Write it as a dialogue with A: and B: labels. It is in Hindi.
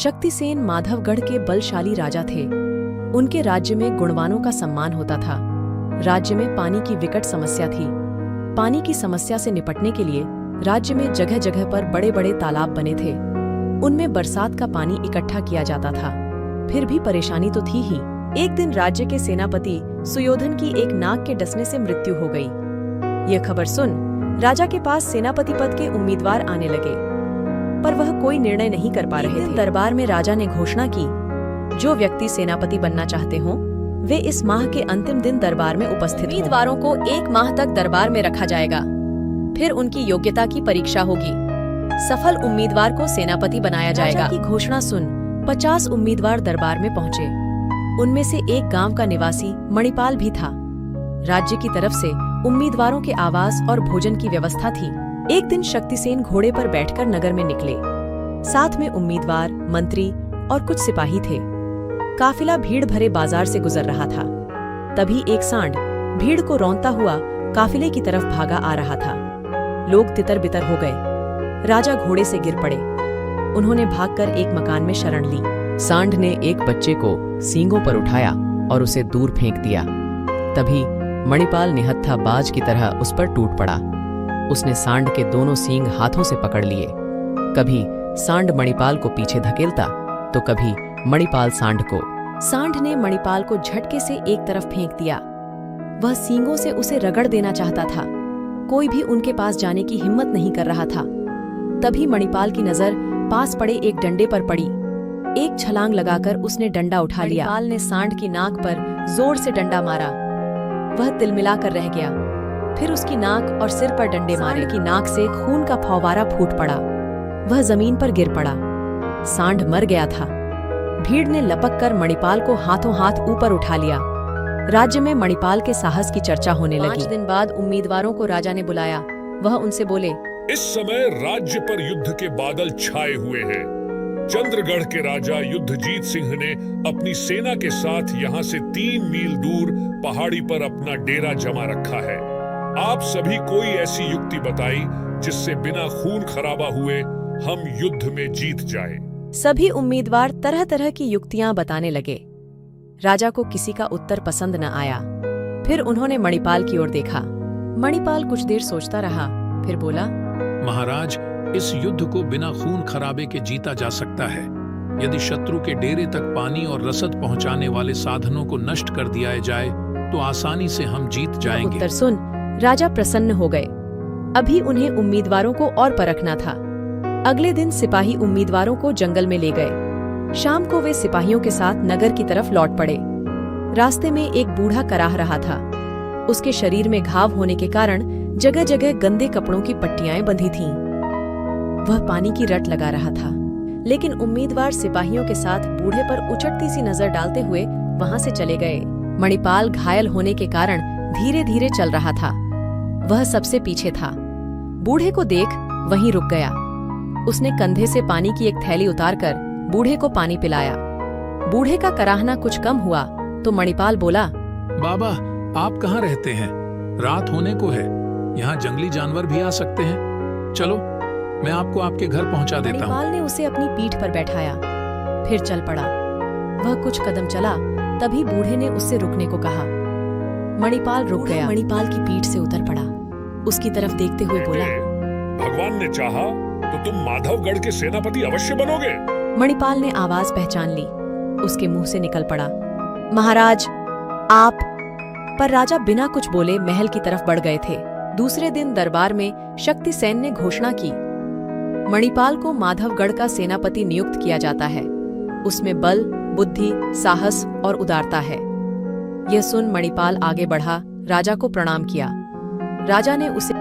A: शक्तिसेन माधवगढ़ के बलशाली राजा थे। उनके राज्य में गुणवानों का सम्मान होता था। राज्य में पानी की विकट समस्या थी। पानी की समस्या से निपटने के लिए राज्य में जगह जगह पर बड़े बड़े तालाब बने थे। उनमें बरसात का पानी इकट्ठा किया जाता था। फिर भी परेशानी तो थी ही। एक दिन राज्य के सेनापति सुयोधन की एक नाग के डसने से मृत्यु हो गई। यह खबर सुन राजा के पास सेनापति पद के उम्मीदवार आने लगे, पर वह कोई निर्णय नहीं कर पा रहे थे। दरबार में राजा ने घोषणा की, जो व्यक्ति सेनापति बनना चाहते हों वे इस माह के अंतिम दिन दरबार में उपस्थित हों। उम्मीदवारों को 1 माह तक दरबार में रखा जाएगा, फिर उनकी योग्यता की परीक्षा होगी। सफल उम्मीदवार को सेनापति बनाया जाएगा। राजा की घोषणा सुन 50 उम्मीदवार दरबार में पहुंचे। उनमें से एक गांव का निवासी मणिपाल भी था। राज्य की तरफ से उम्मीदवारों के आवास और भोजन की व्यवस्था थी। एक दिन शक्तिसेन घोड़े पर बैठकर नगर में निकले। साथ में उम्मीदवार, मंत्री और कुछ सिपाही थे। काफिला भीड़ भरे बाजार से गुजर रहा था। तभी एक सांड भीड़ को रौंदता हुआ काफिले की तरफ भागा आ रहा था। लोग तितर बितर हो गए। राजा घोड़े से गिर पड़े। उन्होंने भागकर एक मकान में शरण ली।
B: सांड ने एक बच्चे को सींगों पर उठाया और उसे दूर फेंक दिया। तभी मणिपाल निहत्था बाज की तरह उस पर टूट पड़ा। उसने सांड के दोनों सींग हाथों से पकड़ लिए। कभी सांड मणिपाल को पीछे धकेलता तो कभी मणिपाल सांड को।
A: सांड ने मणिपाल को झटके से एक तरफ फेंक दिया। वह सींगों से उसे रगड़ देना चाहता था। कोई भी उनके पास जाने की हिम्मत नहीं कर रहा था। तभी मणिपाल की नजर पास पड़े एक डंडे पर पड़ी। एक छलांग लगाकर उसने डंडा उठा लिया। मणिपाल ने सांड की नाक पर जोर से डंडा मारा। वह तिलमिलाकर रह गया। फिर उसकी नाक और सिर पर डंडे मारे। की नाक से खून का फव्वारा फूट पड़ा। वह जमीन पर गिर पड़ा। सांड मर गया था। भीड़ ने लपक कर मणिपाल को हाथों हाथ ऊपर उठा लिया। राज्य में मणिपाल के साहस की चर्चा होने लगी। 5 दिन बाद उम्मीदवारों को राजा ने बुलाया। वह उनसे बोले,
C: इस समय राज्य पर युद्ध के बादल छाए हुए हैं। चंद्रगढ़ के राजा युद्धजीत सिंह ने अपनी सेना के साथ यहाँ से 3 मील दूर पहाड़ी पर अपना डेरा जमा रखा है। आप सभी कोई ऐसी युक्ति बताई जिससे बिना खून खराबा हुए हम युद्ध में जीत जाए।
A: सभी उम्मीदवार तरह तरह की युक्तियां बताने लगे। राजा को किसी का उत्तर पसंद न आया। फिर उन्होंने मणिपाल की ओर देखा। मणिपाल कुछ देर सोचता रहा, फिर बोला,
D: महाराज, इस युद्ध को बिना खून खराबे के जीता जा सकता है। यदि शत्रु के डेरे तक पानी और रसद पहुंचाने वाले साधनों को नष्ट कर दिया जाए तो आसानी से हम जीत जाएंगे।
A: उत्तर सुन राजा प्रसन्न हो गए। अभी उन्हें उम्मीदवारों को और परखना था। अगले दिन सिपाही उम्मीदवारों को जंगल में ले गए। शाम को वे सिपाहियों के साथ नगर की तरफ लौट पड़े। रास्ते में एक बूढ़ा कराह रहा था। उसके शरीर में घाव होने के कारण जगह जगह गंदे कपड़ों की पट्टियां बंधी थीं। वह पानी की रट लगा रहा था, लेकिन उम्मीदवार सिपाहियों के साथ बूढ़े पर उचटती सी नजर डालते हुए वहां से चले गए। मणिपाल घायल होने के कारण धीरे धीरे चल रहा था। वह सबसे पीछे था। बूढ़े को देख वहीं रुक गया। उसने कंधे से पानी की एक थैली उतारकर बूढ़े को पानी पिलाया। बूढ़े का कराहना कुछ कम हुआ तो मणिपाल बोला,
D: बाबा, आप कहाँ रहते हैं? रात होने को है। यहाँ जंगली जानवर भी आ सकते हैं। चलो, मैं आपको आपके घर पहुँचा देता हूँ।
A: मणिपाल ने उसे अपनी पीठ पर बैठाया, फिर चल पड़ा। वह कुछ कदम चला, तभी बूढ़े ने उससे रुकने को कहा। मणिपाल रुक गया। मणिपाल की पीठ से उतर पड़ा। उसकी तरफ देखते हुए बोला,
C: भगवान ने चाहा तो तुम माधवगढ़ के सेनापति अवश्य बनोगे।
A: मणिपाल ने आवाज पहचान ली। उसके मुंह से निकल पड़ा, महाराज, आप। पर राजा बिना कुछ बोले महल की तरफ बढ़ गए थे। दूसरे दिन दरबार में शक्तिसेन ने घोषणा की, मणिपाल को माधवगढ़ का सेनापति नियुक्त किया जाता है। उसमें बल, बुद्धि, साहस और उदारता है। यह सुन मणिपाल आगे बढ़ा, राजा को प्रणाम किया। राजा ने उसे